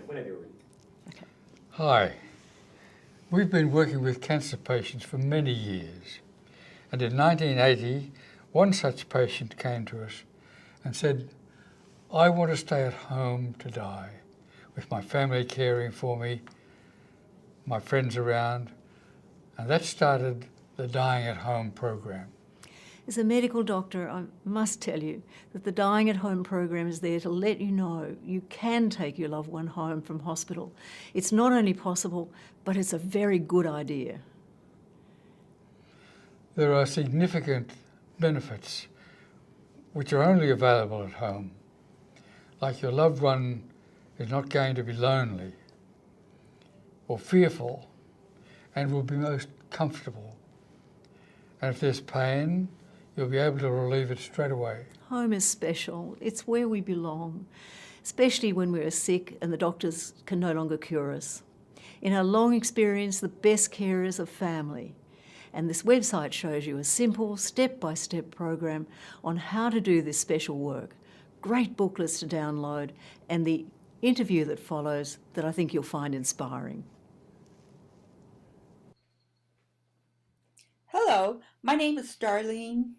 Whenever you're ready. Okay. Hi. We've been working with cancer patients for many years, and in 1980, one such patient came to us and said, I want to stay at home to die, with my family caring for me, my friends around, and that started the Dying at Home program. As a medical doctor, I must tell you that the Dying at Home program is there to let you know you can take your loved one home from hospital. It's not only possible, but it's a very good idea. There are significant benefits which are only available at home, like your loved one is not going to be lonely or fearful and will be most comfortable. And if there's pain, you'll be able to relieve it straight away. Home is special. It's where we belong, especially when we're sick and the doctors can no longer cure us. In our long experience, the best carers of family. And this website shows you a simple step-by-step program on how to do this special work. Great booklets to download and the interview that follows that I think you'll find inspiring. Hello, my name is Darlene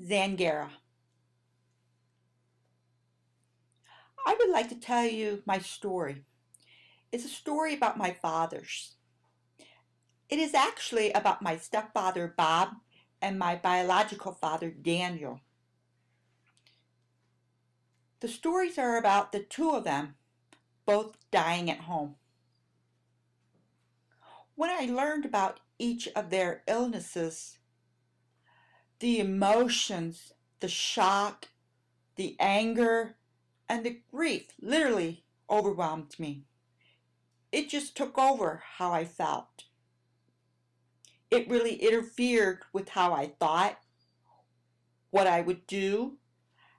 Zangara. I would like to tell you my story. It's a story about my fathers. It is actually about my stepfather Bob and my biological father Daniel. The stories are about the two of them both dying at home. When I learned about each of their illnesses, the emotions, the shock, the anger, and the grief literally overwhelmed me. It just took over how I felt. It really interfered with how I thought, what I would do,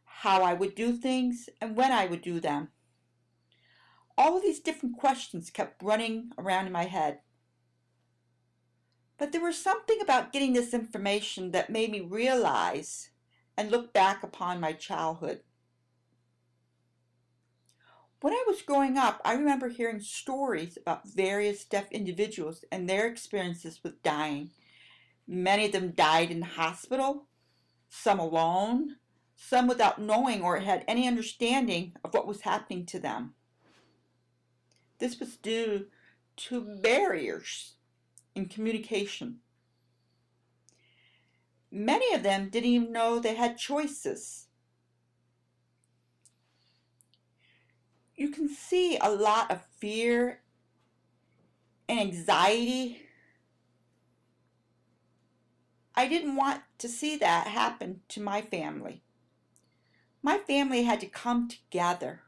how I would do things, and when I would do them. All of these different questions kept running around in my head. But there was something about getting this information that made me realize and look back upon my childhood. When I was growing up, I remember hearing stories about various deaf individuals and their experiences with dying. Many of them died in hospital, some alone, some without knowing or had any understanding of what was happening to them. This was due to barriers in communication. Many of them didn't even know they had choices. You can see a lot of fear and anxiety. I didn't want to see that happen to my family. My family had to come together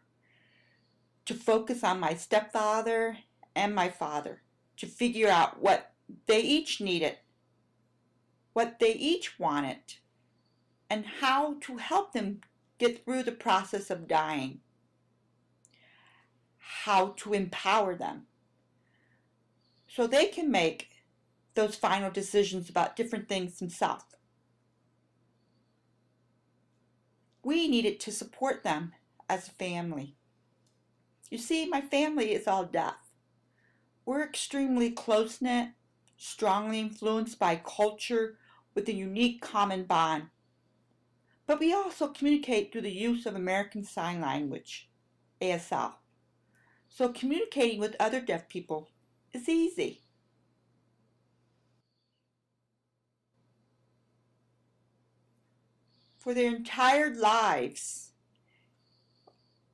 to focus on my stepfather and my father, to figure out what they each needed, what they each wanted, and how to help them get through the process of dying, how to empower them so they can make those final decisions about different things themselves. We needed to support them as a family. You see, my family is all deaf. We're extremely close-knit, strongly influenced by culture with a unique common bond. But we also communicate through the use of American Sign Language, ASL. So communicating with other deaf people is easy. For their entire lives,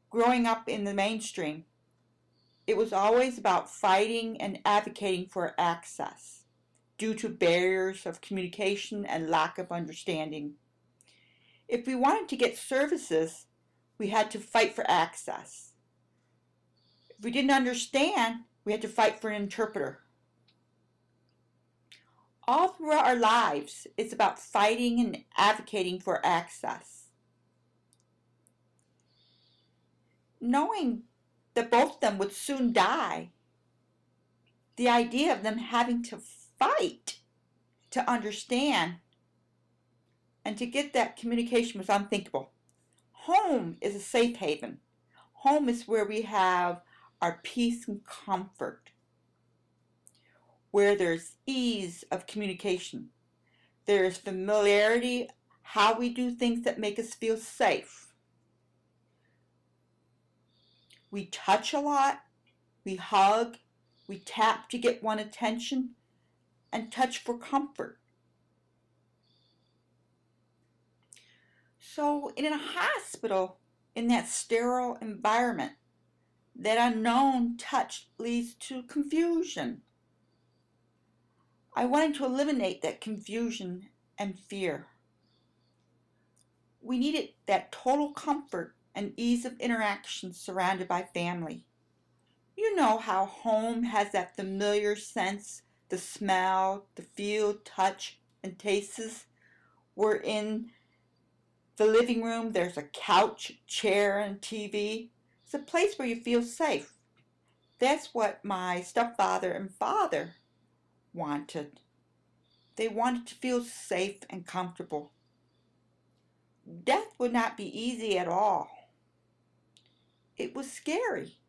growing up in the mainstream, it was always about fighting and advocating for access due to barriers of communication and lack of understanding. If we wanted to get services, we had to fight for access. If we didn't understand, we had to fight for an interpreter. All throughout our lives, it's about fighting and advocating for access. Knowing that both of them would soon die, the idea of them having to fight to understand and to get that communication was unthinkable. Home is a safe haven. Home is where we have our peace and comfort, where there's ease of communication. There's familiarity, how we do things that make us feel safe. We touch a lot, we hug, we tap to get one attention, and touch for comfort. So in a hospital, in that sterile environment, that unknown touch leads to confusion. I wanted to eliminate that confusion and fear. We needed that total comfort and ease of interaction surrounded by family. You know how home has that familiar sense, the smell, the feel, touch, and tastes. We're in the living room, there's a couch, chair, and TV. It's a place where you feel safe. That's what my stepfather and father wanted. They wanted to feel safe and comfortable. Death would not be easy at all. It was scary.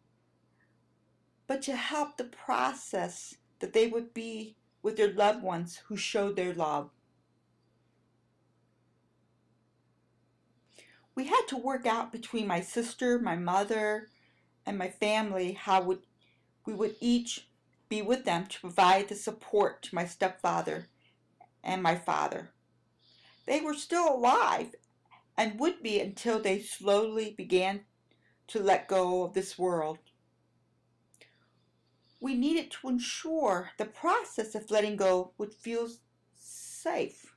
But to help the process that they would be with their loved ones who showed their love. We had to work out between my sister, my mother, and my family how we would each be with them to provide the support to my stepfather and my father. They were still alive and would be until they slowly began to let go of this world. We needed to ensure the process of letting go would feel safe.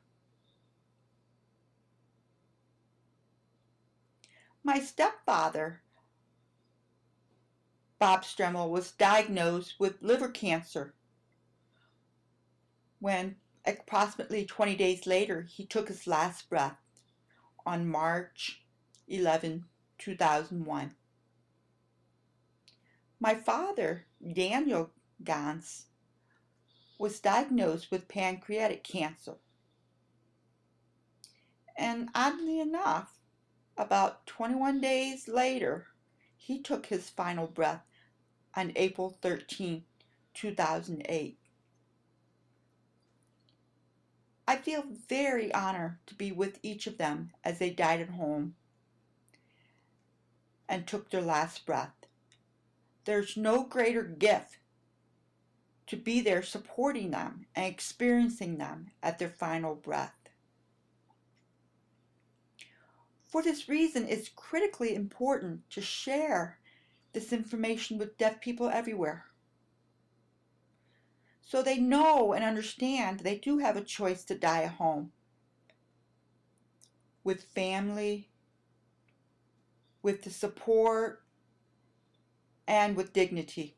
My stepfather, Bob Stremmel, was diagnosed with liver cancer when approximately 20 days later he took his last breath on March 11, 2001. My father, Daniel Goncz, was diagnosed with pancreatic cancer. And oddly enough, about 21 days later, he took his final breath on April 13, 2008. I feel very honored to be with each of them as they died at home and took their last breath. There's no greater gift to be there supporting them and experiencing them at their final breath. For this reason, it's critically important to share this information with deaf people everywhere, so they know and understand they do have a choice to die at home, with family, with the support, and with dignity.